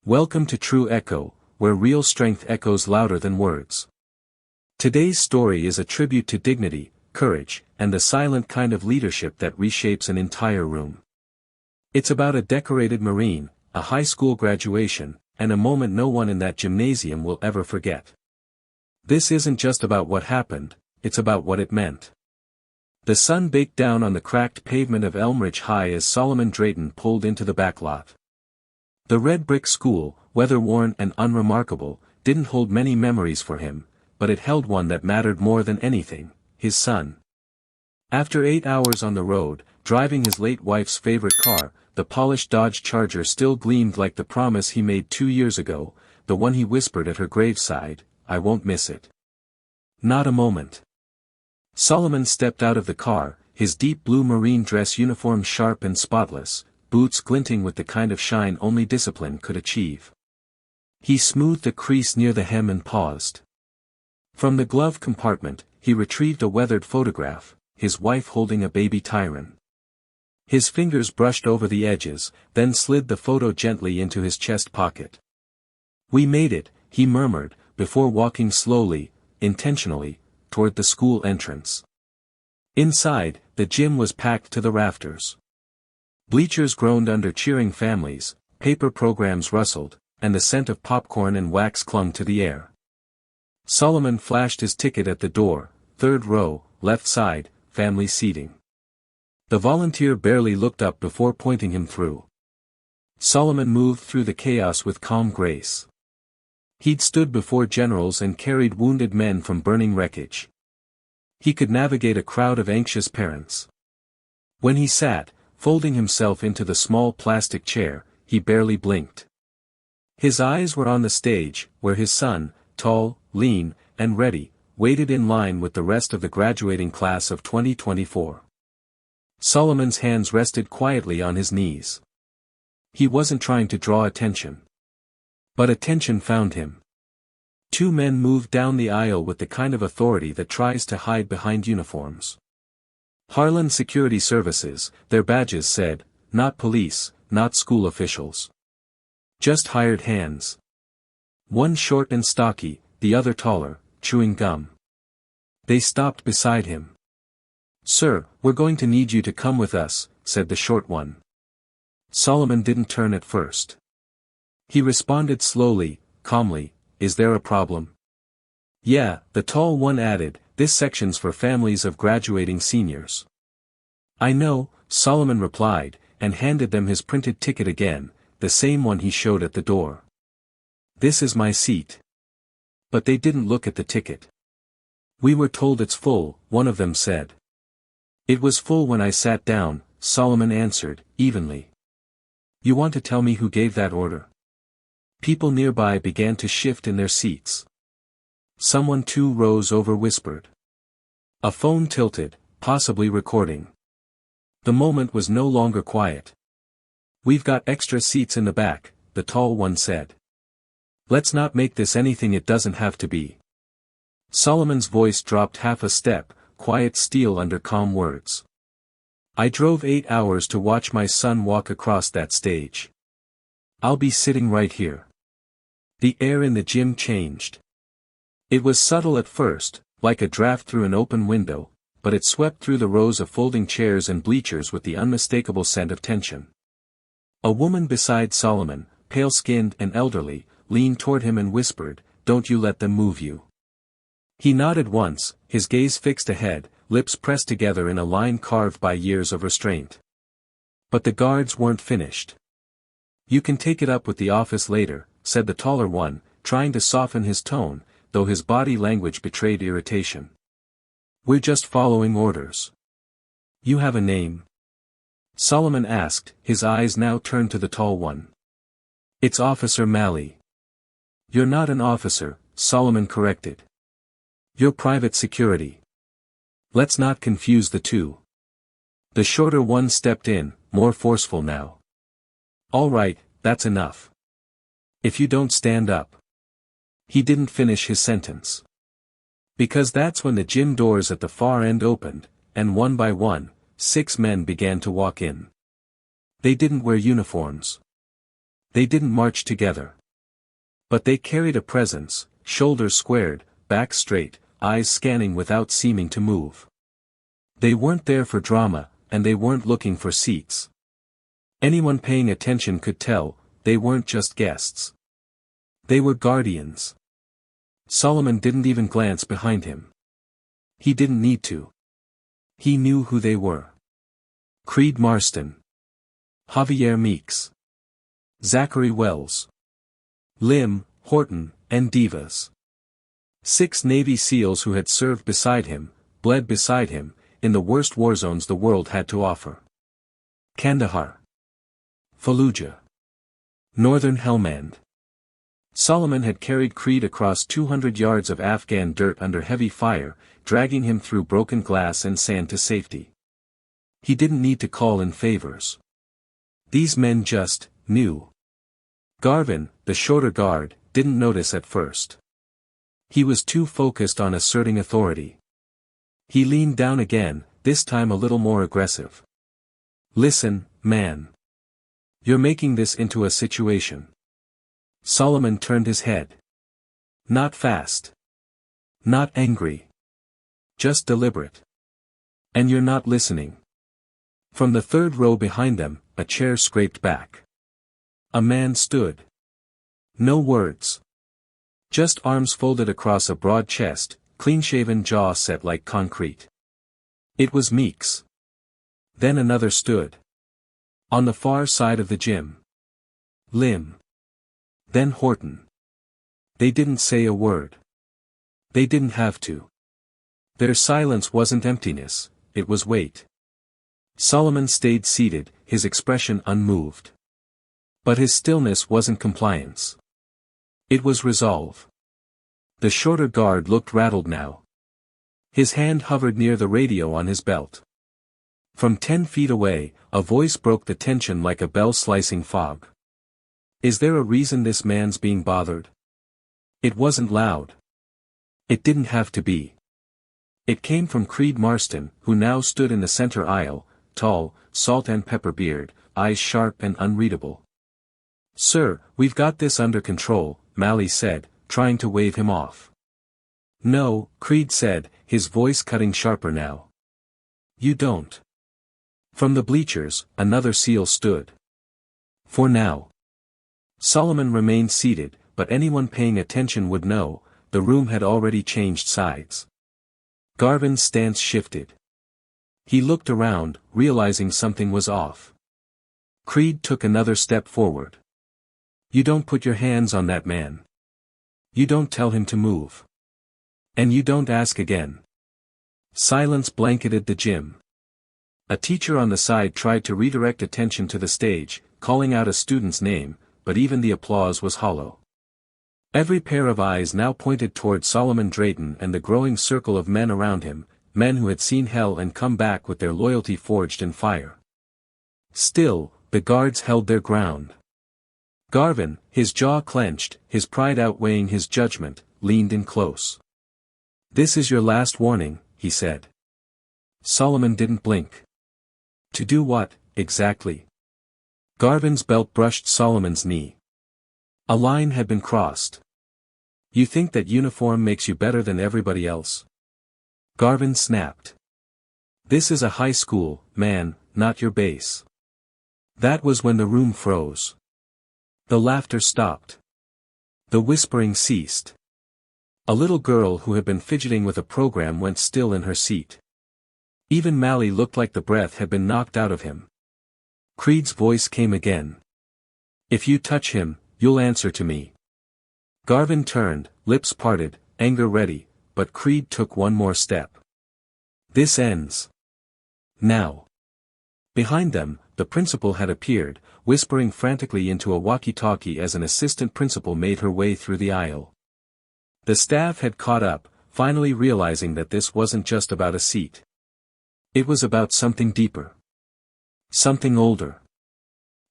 Welcome to True Echo, where real strength echoes louder than words. Today's story is a tribute to dignity, courage, and the silent kind of leadership that reshapes an entire room. It's about a decorated Marine, a high school graduation, and a moment no one in that gymnasium will ever forget. This isn't just about what happened, it's about what it meant. The sun baked down on the cracked pavement of Elmridge High as Solomon Drayton pulled into the back lot. The red brick school, weather-worn and unremarkable, didn't hold many memories for him, but it held one that mattered more than anything: his son. After 8 hours on the road, driving his late wife's favorite car, the polished Dodge Charger still gleamed like the promise he made 2 years ago, the one he whispered at her graveside, "I won't miss it. Not a moment." Solomon stepped out of the car, his deep blue Marine dress uniform sharp and spotless, boots glinting with the kind of shine only discipline could achieve. He smoothed a crease near the hem and paused. From the glove compartment, he retrieved a weathered photograph, his wife holding a baby Tyron. His fingers brushed over the edges, then slid the photo gently into his chest pocket. "We made it," he murmured, before walking slowly, intentionally, toward the school entrance. Inside, the gym was packed to the rafters. Bleachers groaned under cheering families, paper programs rustled, and the scent of popcorn and wax clung to the air. Solomon flashed his ticket at the door, third row, left side, family seating. The volunteer barely looked up before pointing him through. Solomon moved through the chaos with calm grace. He'd stood before generals and carried wounded men from burning wreckage. He could navigate a crowd of anxious parents. When he sat, folding himself into the small plastic chair, he barely blinked. His eyes were on the stage, where his son, tall, lean, and ready, waited in line with the rest of the graduating class of 2024. Solomon's hands rested quietly on his knees. He wasn't trying to draw attention. But attention found him. Two men moved down the aisle with the kind of authority that tries to hide behind uniforms. Harlan Security Services, their badges said, not police, not school officials. Just hired hands. One short and stocky, the other taller, chewing gum. They stopped beside him. "Sir, we're going to need you to come with us," said the short one. Solomon didn't turn at first. He responded slowly, calmly, "Is there a problem?" "Yeah," the tall one added, "this section's for families of graduating seniors." "I know," Solomon replied, and handed them his printed ticket again, the same one he showed at the door. "This is my seat." But they didn't look at the ticket. "We were told it's full," one of them said. "It was full when I sat down," Solomon answered, evenly. "You want to tell me who gave that order?" People nearby began to shift in their seats. Someone 2 rows over whispered. A phone tilted, possibly recording. The moment was no longer quiet. "We've got extra seats in the back," the tall one said. "Let's not make this anything it doesn't have to be." Solomon's voice dropped half a step, quiet steel under calm words. "I drove 8 hours to watch my son walk across that stage. I'll be sitting right here." The air in the gym changed. It was subtle at first, like a draft through an open window, but it swept through the rows of folding chairs and bleachers with the unmistakable scent of tension. A woman beside Solomon, pale-skinned and elderly, leaned toward him and whispered, "Don't you let them move you." He nodded once, his gaze fixed ahead, lips pressed together in a line carved by years of restraint. But the guards weren't finished. "You can take it up with the office later," said the taller one, trying to soften his tone, though his body language betrayed irritation. "We're just following orders." "You have a name?" Solomon asked, his eyes now turned to the tall one. "It's Officer Malley." "You're not an officer," Solomon corrected. "You're private security. Let's not confuse the two." The shorter one stepped in, more forceful now. "All right, that's enough. If you don't stand up." He didn't finish his sentence. Because that's when the gym doors at the far end opened, and one by one, 6 men began to walk in. They didn't wear uniforms. They didn't march together. But they carried a presence, shoulders squared, back straight, eyes scanning without seeming to move. They weren't there for drama, and they weren't looking for seats. Anyone paying attention could tell, they weren't just guests. They were guardians. Solomon didn't even glance behind him. He didn't need to. He knew who they were. Creed Marston. Javier Meeks. Zachary Wells. Lim, Horton, and Divas. 6 Navy SEALs who had served beside him, bled beside him, in the worst war zones the world had to offer. Kandahar. Fallujah. Northern Helmand. Solomon had carried Creed across 200 yards of Afghan dirt under heavy fire, dragging him through broken glass and sand to safety. He didn't need to call in favors. These men just knew. Garvin, the shorter guard, didn't notice at first. He was too focused on asserting authority. He leaned down again, this time a little more aggressive. Listen, man. You're making this into a situation. Solomon turned his head. Not fast. Not angry. Just deliberate. And you're not listening. From the third row behind them, a chair scraped back. A man stood. No words. Just arms folded across a broad chest, clean-shaven jaw set like concrete. It was Meeks. Then another stood. On the far side of the gym. Lim. Then Horton. They didn't say a word. They didn't have to. Their silence wasn't emptiness, it was weight. Solomon stayed seated, his expression unmoved. But his stillness wasn't compliance. It was resolve. The shorter guard looked rattled now. His hand hovered near the radio on his belt. From 10 feet away, a voice broke the tension like a bell-slicing fog. Is there a reason this man's being bothered? It wasn't loud. It didn't have to be. It came from Creed Marston, who now stood in the center aisle, tall, salt and pepper beard, eyes sharp and unreadable. Sir, we've got this under control, Malley said, trying to wave him off. No, Creed said, his voice cutting sharper now. You don't. From the bleachers, another SEAL stood. For now. Solomon remained seated, but anyone paying attention would know, the room had already changed sides. Garvin's stance shifted. He looked around, realizing something was off. Creed took another step forward. You don't put your hands on that man. You don't tell him to move. And you don't ask again. Silence blanketed the gym. A teacher on the side tried to redirect attention to the stage, calling out a student's name, but even the applause was hollow. Every pair of eyes now pointed toward Solomon Drayton and the growing circle of men around him, men who had seen hell and come back with their loyalty forged in fire. Still, the guards held their ground. Garvin, his jaw clenched, his pride outweighing his judgment, leaned in close. This is your last warning, he said. Solomon didn't blink. To do what, exactly? Garvin's belt brushed Solomon's knee. A line had been crossed. You think that uniform makes you better than everybody else? Garvin snapped. This is a high school, man, not your base. That was when the room froze. The laughter stopped. The whispering ceased. A little girl who had been fidgeting with a program went still in her seat. Even Malley looked like the breath had been knocked out of him. Creed's voice came again. If you touch him, you'll answer to me. Garvin turned, lips parted, anger ready, but Creed took one more step. This ends. Now. Behind them, the principal had appeared, whispering frantically into a walkie-talkie as an assistant principal made her way through the aisle. The staff had caught up, finally realizing that this wasn't just about a seat. It was about something deeper. Something older.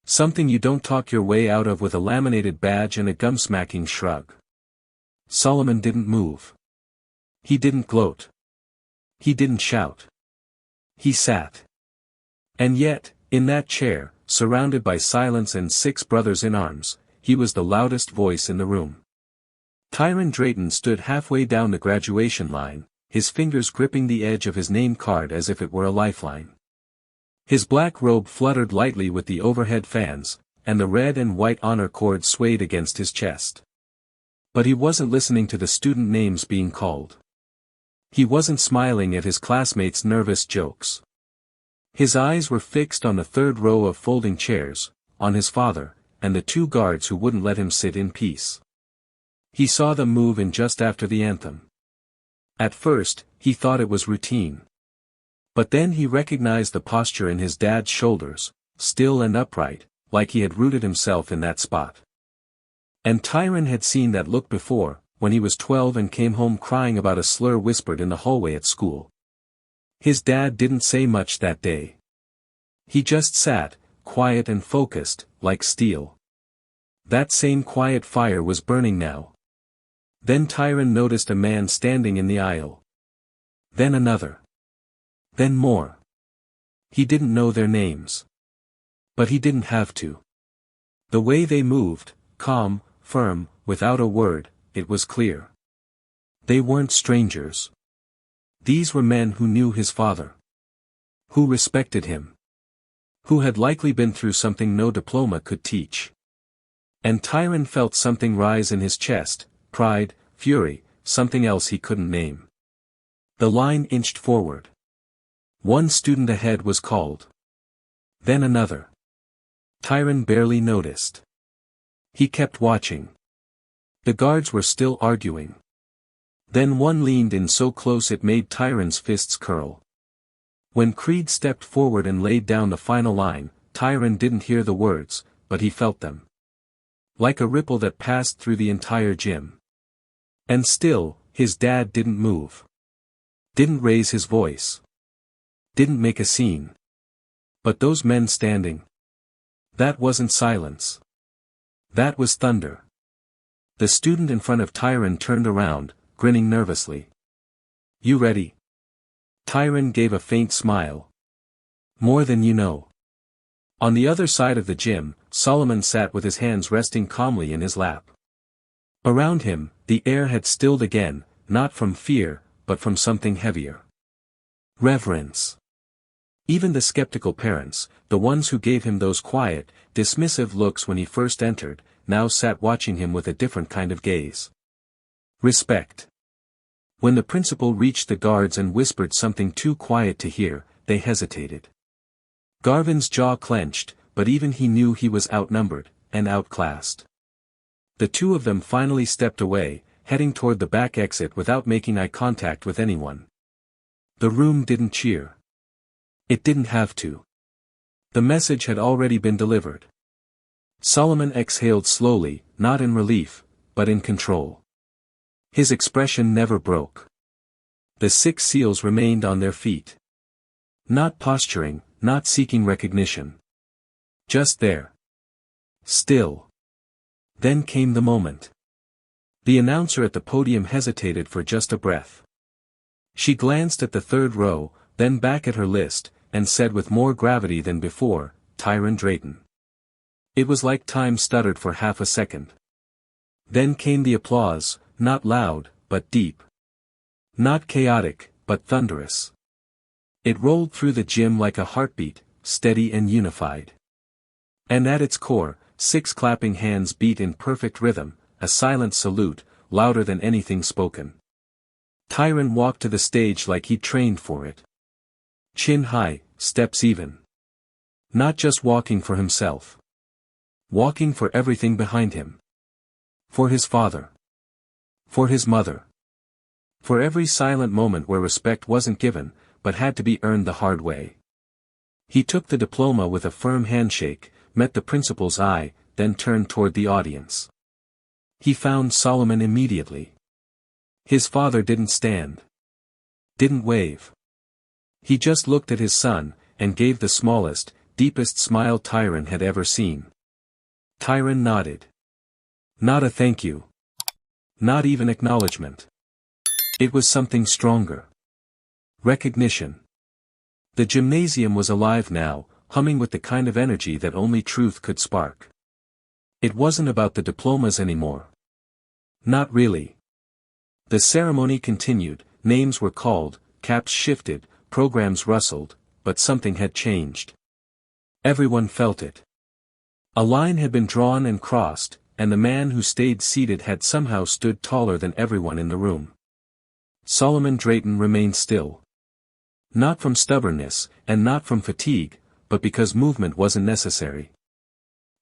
Something you don't talk your way out of with a laminated badge and a gum-smacking shrug. Solomon didn't move. He didn't gloat. He didn't shout. He sat. And yet, In that chair, surrounded by silence and 6 brothers in arms, he was the loudest voice in the room. Tyron Drayton stood halfway down the graduation line, his fingers gripping the edge of his name card as if it were a lifeline. His black robe fluttered lightly with the overhead fans, and the red and white honor cord swayed against his chest. But he wasn't listening to the student names being called. He wasn't smiling at his classmates' nervous jokes. His eyes were fixed on the 3rd row of folding chairs, on his father, and the 2 guards who wouldn't let him sit in peace. He saw them move in just after the anthem. At first, he thought it was routine. But then he recognized the posture in his dad's shoulders, still and upright, like he had rooted himself in that spot. And Tyron had seen that look before, when he was 12 and came home crying about a slur whispered in the hallway at school. His dad didn't say much that day. He just sat, quiet and focused, like steel. That same quiet fire was burning now. Then Tyron noticed a man standing in the aisle. Then another. Then more. He didn't know their names. But he didn't have to. The way they moved, calm, firm, without a word, it was clear. They weren't strangers. These were men who knew his father. Who respected him. Who had likely been through something no diploma could teach. And Tyron felt something rise in his chest, pride, fury, something else he couldn't name. The line inched forward. One student ahead was called. Then another. Tyron barely noticed. He kept watching. The guards were still arguing. Then one leaned in so close it made Tyron's fists curl. When Creed stepped forward and laid down the final line, Tyron didn't hear the words, but he felt them. Like a ripple that passed through the entire gym. And still, his dad didn't move. Didn't raise his voice. Didn't make a scene. But those men standing. That wasn't silence. That was thunder. The student in front of Tyron turned around, grinning nervously. "You ready?" Tyron gave a faint smile. "More than you know." On the other side of the gym, Solomon sat with his hands resting calmly in his lap. Around him, the air had stilled again, not from fear, but from something heavier. Reverence. Even the skeptical parents, the ones who gave him those quiet, dismissive looks when he first entered, now sat watching him with a different kind of gaze. Respect. When the principal reached the guards and whispered something too quiet to hear, they hesitated. Garvin's jaw clenched, but even he knew he was outnumbered, and outclassed. The 2 of them finally stepped away, heading toward the back exit without making eye contact with anyone. The room didn't cheer. It didn't have to. The message had already been delivered. Solomon exhaled slowly, not in relief, but in control. His expression never broke. The 6 SEALs remained on their feet. Not posturing, not seeking recognition. Just there. Still. Then came the moment. The announcer at the podium hesitated for just a breath. She glanced at the 3rd row, then back at her list, and said with more gravity than before, "Tyron Drayton." It was like time stuttered for half a second. Then came the applause, not loud, but deep. Not chaotic, but thunderous. It rolled through the gym like a heartbeat, steady and unified. And at its core, 6 clapping hands beat in perfect rhythm, a silent salute, louder than anything spoken. Tyron walked to the stage like he'd trained for it. Chin high, steps even. Not just walking for himself. Walking for everything behind him. For his father. For his mother. For every silent moment where respect wasn't given, but had to be earned the hard way. He took the diploma with a firm handshake, met the principal's eye, then turned toward the audience. He found Solomon immediately. His father didn't stand. Didn't wave. He just looked at his son, and gave the smallest, deepest smile Tyron had ever seen. Tyron nodded. Not a thank you. Not even acknowledgement. It was something stronger. Recognition. The gymnasium was alive now, humming with the kind of energy that only truth could spark. It wasn't about the diplomas anymore. Not really. The ceremony continued, names were called, caps shifted, programs rustled, but something had changed. Everyone felt it. A line had been drawn and crossed, and the man who stayed seated had somehow stood taller than everyone in the room. Solomon Drayton remained still. Not from stubbornness, and not from fatigue, but because movement wasn't necessary.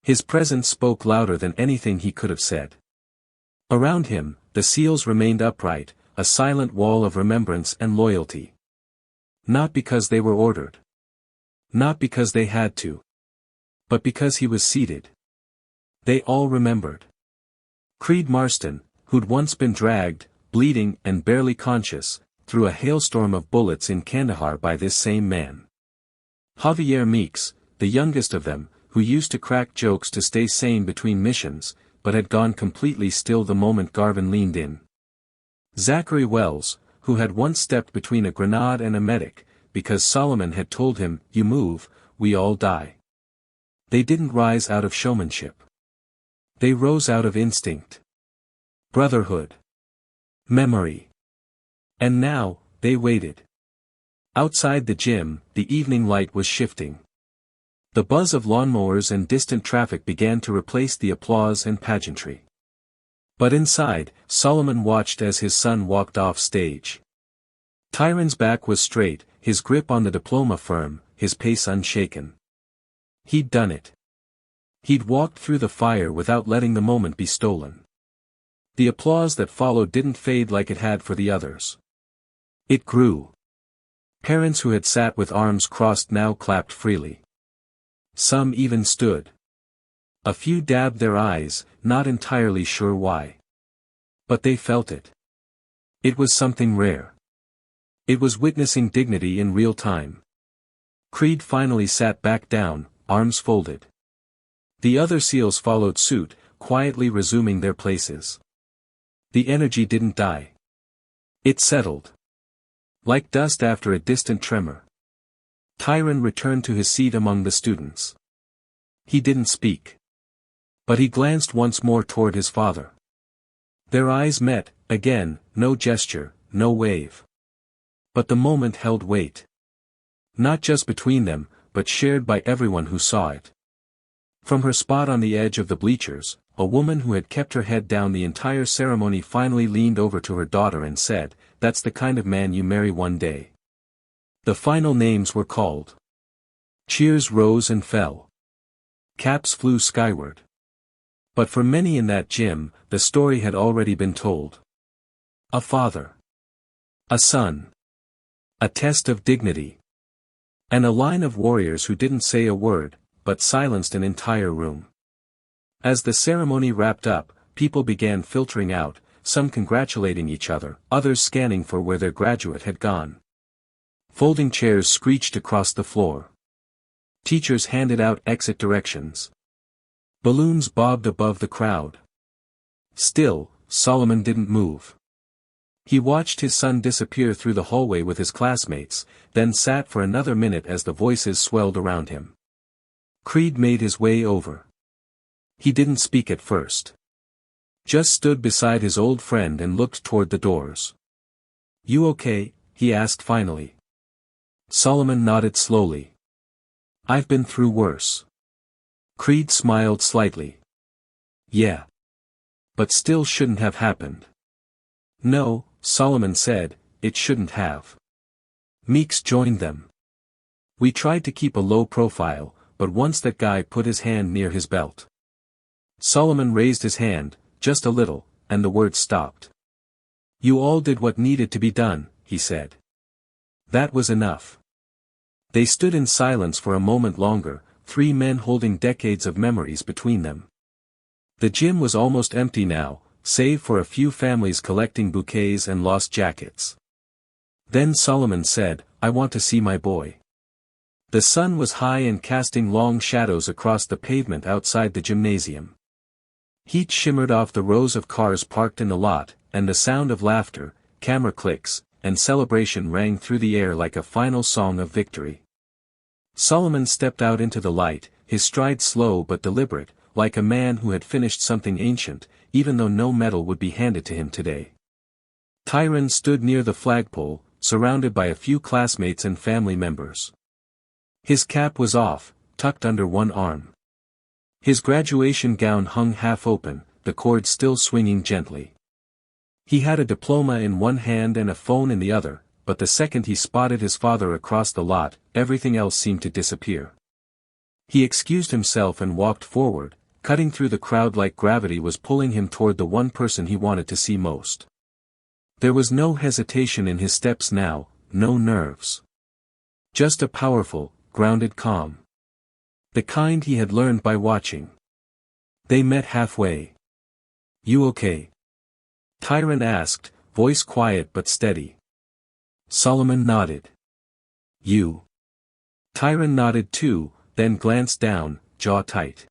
His presence spoke louder than anything he could have said. Around him, the seals remained upright, a silent wall of remembrance and loyalty. Not because they were ordered. Not because they had to. But because he was seated. They all remembered. Creed Marston, who'd once been dragged, bleeding and barely conscious, through a hailstorm of bullets in Kandahar by this same man. Javier Meeks, the youngest of them, who used to crack jokes to stay sane between missions, but had gone completely still the moment Garvin leaned in. Zachary Wells, who had once stepped between a grenade and a medic, because Solomon had told him, "You move, we all die." They didn't rise out of showmanship. They rose out of instinct. Brotherhood. Memory. And now, they waited. Outside the gym, the evening light was shifting. The buzz of lawnmowers and distant traffic began to replace the applause and pageantry. But inside, Solomon watched as his son walked off stage. Tyron's back was straight, his grip on the diploma firm, his pace unshaken. He'd done it. He'd walked through the fire without letting the moment be stolen. The applause that followed didn't fade like it had for the others. It grew. Parents who had sat with arms crossed now clapped freely. Some even stood. A few dabbed their eyes, not entirely sure why. But they felt it. It was something rare. It was witnessing dignity in real time. Creed finally sat back down, arms folded. The other SEALs followed suit, quietly resuming their places. The energy didn't die. It settled. Like dust after a distant tremor. Tyron returned to his seat among the students. He didn't speak. But he glanced once more toward his father. Their eyes met, again, no gesture, no wave. But the moment held weight. Not just between them, but shared by everyone who saw it. From her spot on the edge of the bleachers, a woman who had kept her head down the entire ceremony finally leaned over to her daughter and said, "That's the kind of man you marry one day." The final names were called. Cheers rose and fell. Caps flew skyward. But for many in that gym, the story had already been told. A father. A son. A test of dignity. And a line of warriors who didn't say a word, but silenced an entire room. As the ceremony wrapped up, people began filtering out, some congratulating each other, others scanning for where their graduate had gone. Folding chairs screeched across the floor. Teachers handed out exit directions. Balloons bobbed above the crowd. Still, Solomon didn't move. He watched his son disappear through the hallway with his classmates, then sat for another minute as the voices swelled around him. Creed made his way over. He didn't speak at first. Just stood beside his old friend and looked toward the doors. "You okay?" he asked finally. Solomon nodded slowly. "I've been through worse." Creed smiled slightly. "Yeah. But still shouldn't have happened." "No," Solomon said, "it shouldn't have." Meeks joined them. "We tried to keep a low profile, but once that guy put his hand near his belt." Solomon raised his hand, just a little, and the words stopped. "You all did what needed to be done," he said. That was enough. They stood in silence for a moment longer, three men holding decades of memories between them. The gym was almost empty now, save for a few families collecting bouquets and lost jackets. Then Solomon said, "I want to see my boy." The sun was high and casting long shadows across the pavement outside the gymnasium. Heat shimmered off the rows of cars parked in the lot, and the sound of laughter, camera clicks, and celebration rang through the air like a final song of victory. Solomon stepped out into the light, his stride slow but deliberate, like a man who had finished something ancient, even though no medal would be handed to him today. Tyron stood near the flagpole, surrounded by a few classmates and family members. His cap was off, tucked under one arm. His graduation gown hung half open, the cord still swinging gently. He had a diploma in one hand and a phone in the other, but the second he spotted his father across the lot, everything else seemed to disappear. He excused himself and walked forward, cutting through the crowd like gravity was pulling him toward the one person he wanted to see most. There was no hesitation in his steps now, no nerves. Just a powerful, grounded calm. The kind he had learned by watching. They met halfway. "You okay?" Tyron asked, voice quiet but steady. Solomon nodded. "You?" Tyron nodded too, then glanced down, jaw tight.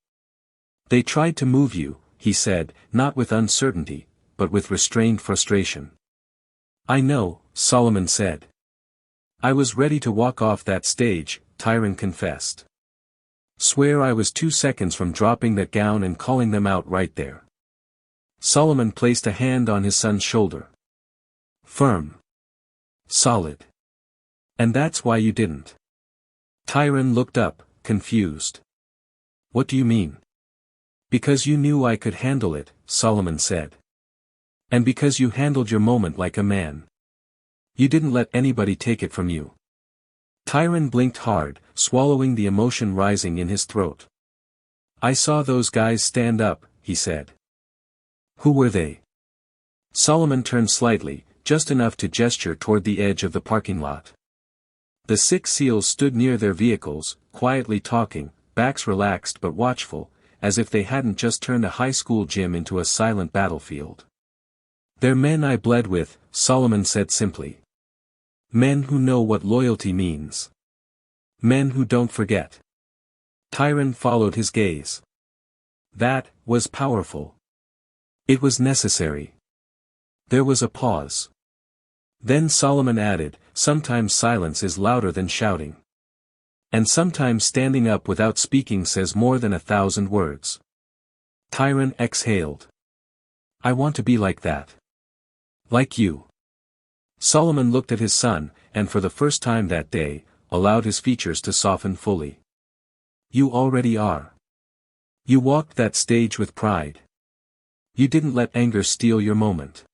"They tried to move you," he said, not with uncertainty, but with restrained frustration. "I know," Solomon said. "I was ready to walk off that stage," Tyron confessed. "Swear I was 2 seconds from dropping that gown and calling them out right there." Solomon placed a hand on his son's shoulder. "Firm. Solid. And that's why you didn't." Tyron looked up, confused. "What do you mean?" "Because you knew I could handle it," Solomon said. "And because you handled your moment like a man. You didn't let anybody take it from you." Tyron blinked hard, swallowing the emotion rising in his throat. "I saw those guys stand up," he said. "Who were they?" Solomon turned slightly, just enough to gesture toward the edge of the parking lot. The 6 SEALs stood near their vehicles, quietly talking, backs relaxed but watchful, as if they hadn't just turned a high school gym into a silent battlefield. "They're men I bled with," Solomon said simply. "Men who know what loyalty means. Men who don't forget." Tyron followed his gaze. That was powerful. It was necessary. There was a pause. Then Solomon added, "Sometimes silence is louder than shouting. And sometimes standing up without speaking says more than 1,000 words." Tyron exhaled. "I want to be like that. Like you." Solomon looked at his son, and for the first time that day, allowed his features to soften fully. "You already are. You walked that stage with pride. You didn't let anger steal your moment.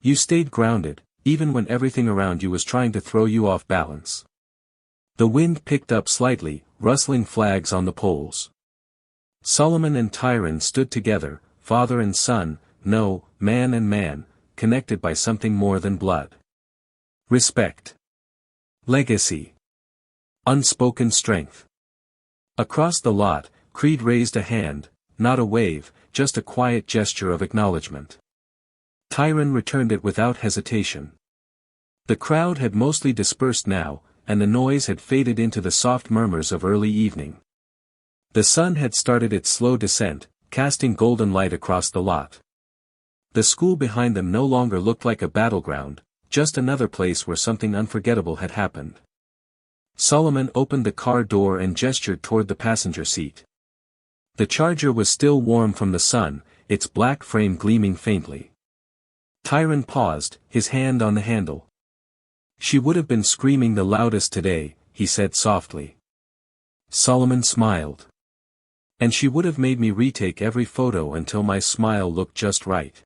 You stayed grounded, even when everything around you was trying to throw you off balance." The wind picked up slightly, rustling flags on the poles. Solomon and Tyron stood together, father and son, no, man and man, connected by something more than blood. Respect. Legacy. Unspoken strength. Across the lot, Creed raised a hand, not a wave, just a quiet gesture of acknowledgement. Tyron returned it without hesitation. The crowd had mostly dispersed now, and the noise had faded into the soft murmurs of early evening. The sun had started its slow descent, casting golden light across the lot. The school behind them no longer looked like a battleground, just another place where something unforgettable had happened. Solomon opened the car door and gestured toward the passenger seat. The Charger was still warm from the sun, its black frame gleaming faintly. Tyron paused, his hand on the handle. "She would have been screaming the loudest today," he said softly. Solomon smiled. "And she would have made me retake every photo until my smile looked just right."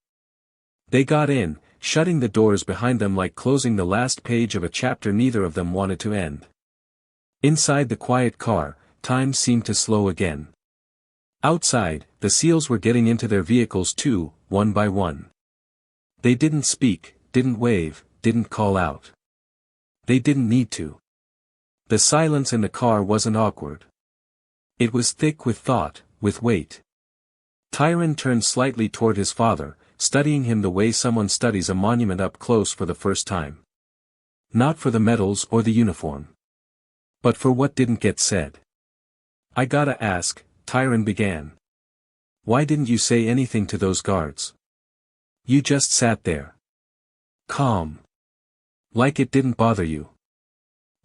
They got in, shutting the doors behind them like closing the last page of a chapter neither of them wanted to end. Inside the quiet car, time seemed to slow again. Outside, the SEALs were getting into their vehicles too, one by one. They didn't speak, didn't wave, didn't call out. They didn't need to. The silence in the car wasn't awkward. It was thick with thought, with weight. Tyron turned slightly toward his father, studying him the way someone studies a monument up close for the first time. Not for the medals or the uniform. But for what didn't get said. "I gotta ask," Tyron began. "Why didn't you say anything to those guards? You just sat there. Calm. Like it didn't bother you."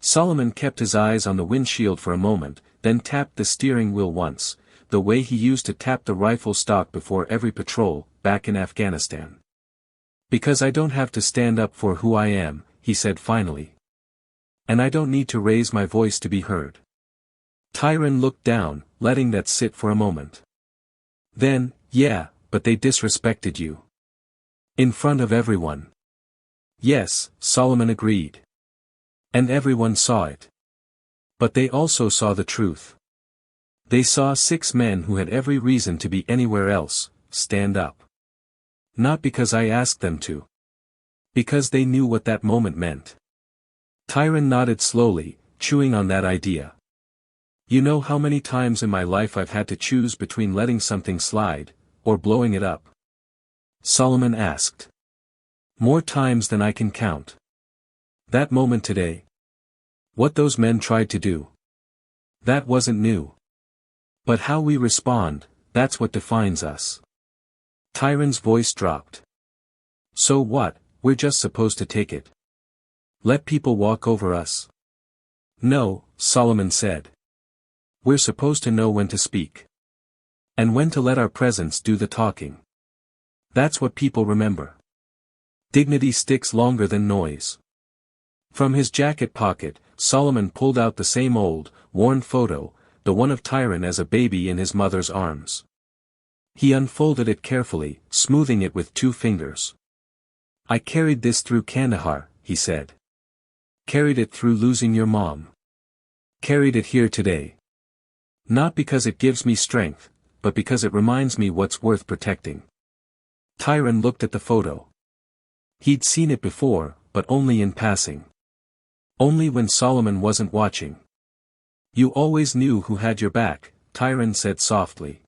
Solomon kept his eyes on the windshield for a moment, then tapped the steering wheel once, the way he used to tap the rifle stock before every patrol, back in Afghanistan. "Because I don't have to stand up for who I am," he said finally. "And I don't need to raise my voice to be heard." Tyron looked down, letting that sit for a moment. Then, "Yeah, but they disrespected you. In front of everyone." "Yes," Solomon agreed. "And everyone saw it. But they also saw the truth. They saw 6 men who had every reason to be anywhere else, stand up. Not because I asked them to. Because they knew what that moment meant." Tyron nodded slowly, chewing on that idea. "You know how many times in my life I've had to choose between letting something slide, or blowing it up?" Solomon asked. "More times than I can count. That moment today. What those men tried to do. That wasn't new. But how we respond, that's what defines us." Tyron's voice dropped. "So what, we're just supposed to take it? Let people walk over us?" "No," Solomon said. "We're supposed to know when to speak. And when to let our presence do the talking. That's what people remember. Dignity sticks longer than noise." From his jacket pocket, Solomon pulled out the same old, worn photo, the one of Tyron as a baby in his mother's arms. He unfolded it carefully, smoothing it with 2 fingers. "I carried this through Kandahar," he said. "Carried it through losing your mom. Carried it here today. Not because it gives me strength, but because it reminds me what's worth protecting." Tyron looked at the photo. He'd seen it before, but only in passing. Only when Solomon wasn't watching. "You always knew who had your back," Tyron said softly.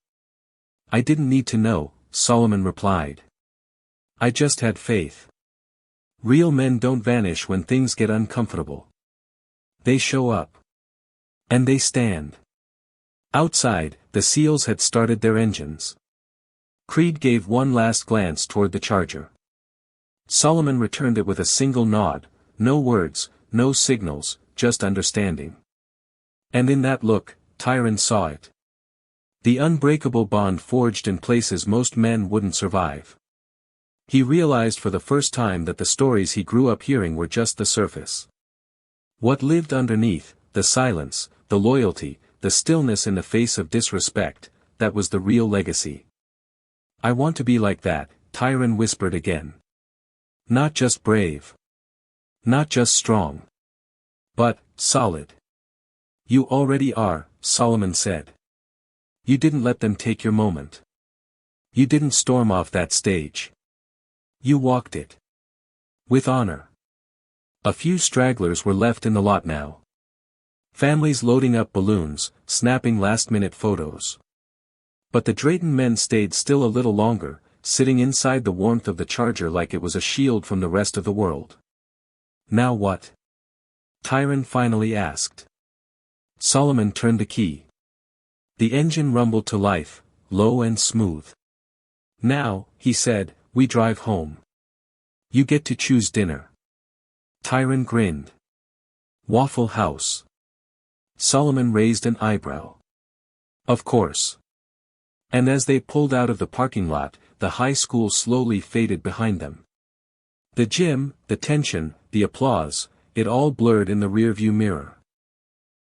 "I didn't need to know," Solomon replied. "I just had faith. Real men don't vanish when things get uncomfortable. They show up. And they stand." Outside, the SEALs had started their engines. Creed gave one last glance toward the Charger. Solomon returned it with a single nod, no words, no signals, just understanding. And in that look, Tyron saw it. The unbreakable bond forged in places most men wouldn't survive. He realized for the first time that the stories he grew up hearing were just the surface. What lived underneath, the silence, the loyalty, the stillness in the face of disrespect, that was the real legacy. "I want to be like that," Tyron whispered again. "Not just brave. Not just strong. But, solid." "You already are," Solomon said. "You didn't let them take your moment. You didn't storm off that stage. You walked it. With honor." A few stragglers were left in the lot now. Families loading up balloons, snapping last-minute photos. But the Drayton men stayed still a little longer, sitting inside the warmth of the Charger like it was a shield from the rest of the world. "Now what?" Tyron finally asked. Solomon turned the key. The engine rumbled to life, low and smooth. "Now," he said, "we drive home. You get to choose dinner." Tyron grinned. "Waffle House." Solomon raised an eyebrow. "Of course." And as they pulled out of the parking lot, the high school slowly faded behind them. The gym, the tension, the applause, it all blurred in the rearview mirror.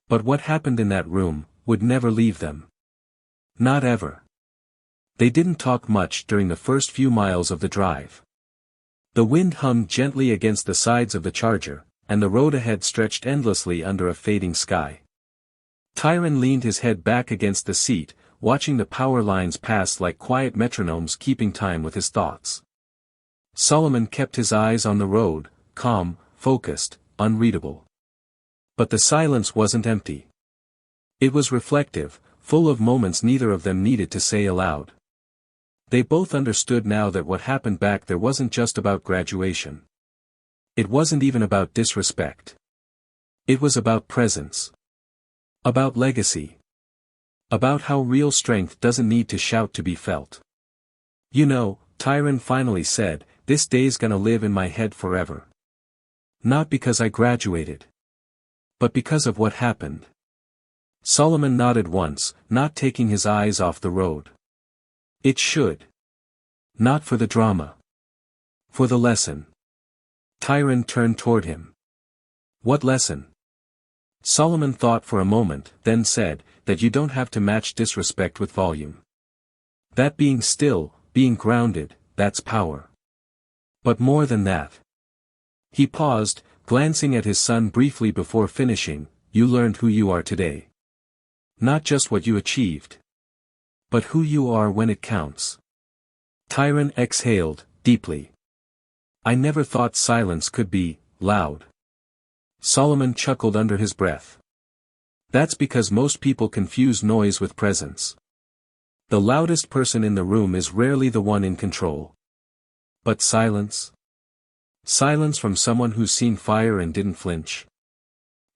But what happened in that room, would never leave them. Not ever. They didn't talk much during the first few miles of the drive. The wind hummed gently against the sides of the Charger, and the road ahead stretched endlessly under a fading sky. Tyron leaned his head back against the seat, watching the power lines pass like quiet metronomes keeping time with his thoughts. Solomon kept his eyes on the road, calm, focused, unreadable. But the silence wasn't empty. It was reflective, full of moments neither of them needed to say aloud. They both understood now that what happened back there wasn't just about graduation. It wasn't even about disrespect. It was about presence. About legacy. About how real strength doesn't need to shout to be felt. "You know," Tyron finally said, "this day's gonna live in my head forever. Not because I graduated. but because of what happened. Solomon nodded once, not taking his eyes off the road. It should. Not for the drama. For the lesson. Tyron turned toward him. What lesson? Solomon thought for a moment, then said, that you don't have to match disrespect with volume. That being still, being grounded, that's power. But more than that. He paused, glancing at his son briefly before finishing, you learned who you are today. Not just what you achieved. But who you are when it counts. Tyron exhaled, deeply. I never thought silence could be loud. Solomon chuckled under his breath. That's because most people confuse noise with presence. The loudest person in the room is rarely the one in control. But silence? Silence from someone who's seen fire and didn't flinch.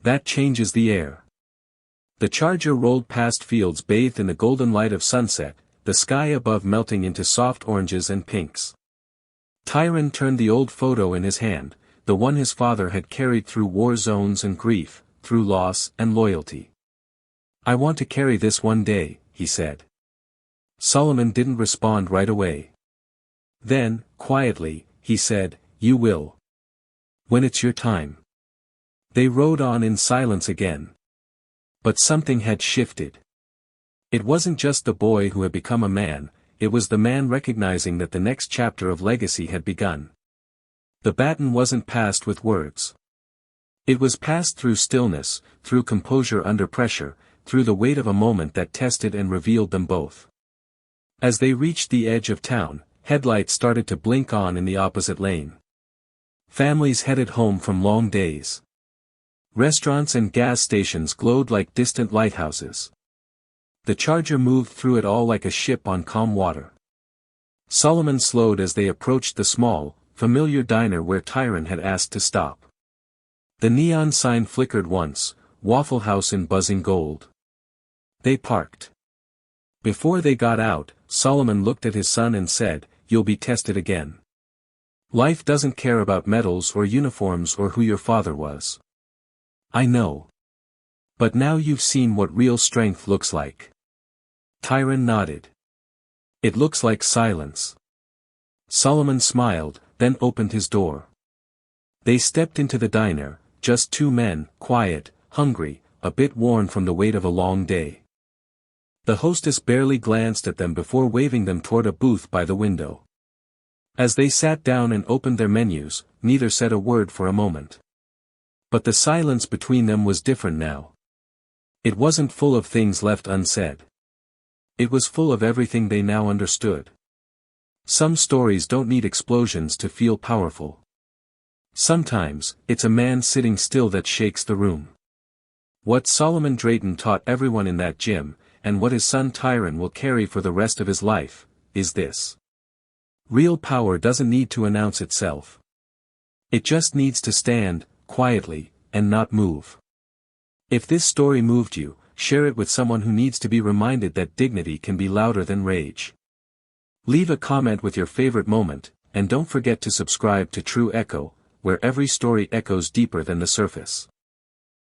That changes the air. The Charger rolled past fields bathed in the golden light of sunset, the sky above melting into soft oranges and pinks. Tyron turned the old photo in his hand, the one his father had carried through war zones and grief, through loss and loyalty. I want to carry this one day, he said. Solomon didn't respond right away. Then, quietly, he said, you will. When it's your time. They rode on in silence again. But something had shifted. It wasn't just the boy who had become a man, it was the man recognizing that the next chapter of legacy had begun. The baton wasn't passed with words. It was passed through stillness, through composure under pressure, through the weight of a moment that tested and revealed them both. As they reached the edge of town, headlights started to blink on in the opposite lane. Families headed home from long days. Restaurants and gas stations glowed like distant lighthouses. The Charger moved through it all like a ship on calm water. Solomon slowed as they approached the small, familiar diner where Tyron had asked to stop. The neon sign flickered once, Waffle House in buzzing gold. They parked. Before they got out, Solomon looked at his son and said, you'll be tested again. Life doesn't care about medals or uniforms or who your father was. I know. But now you've seen what real strength looks like. Tyron nodded. It looks like silence. Solomon smiled, then opened his door. They stepped into the diner, just two men, quiet, hungry, a bit worn from the weight of a long day. The hostess barely glanced at them before waving them toward a booth by the window. As they sat down and opened their menus, neither said a word for a moment. But the silence between them was different now. It wasn't full of things left unsaid. It was full of everything they now understood. Some stories don't need explosions to feel powerful. Sometimes, it's a man sitting still that shakes the room. What Solomon Drayton taught everyone in that gym, and what his son Tyron will carry for the rest of his life, is this. Real power doesn't need to announce itself. It just needs to stand, quietly, and not move. If this story moved you, share it with someone who needs to be reminded that dignity can be louder than rage. Leave a comment with your favorite moment, and don't forget to subscribe to True Echo, where every story echoes deeper than the surface.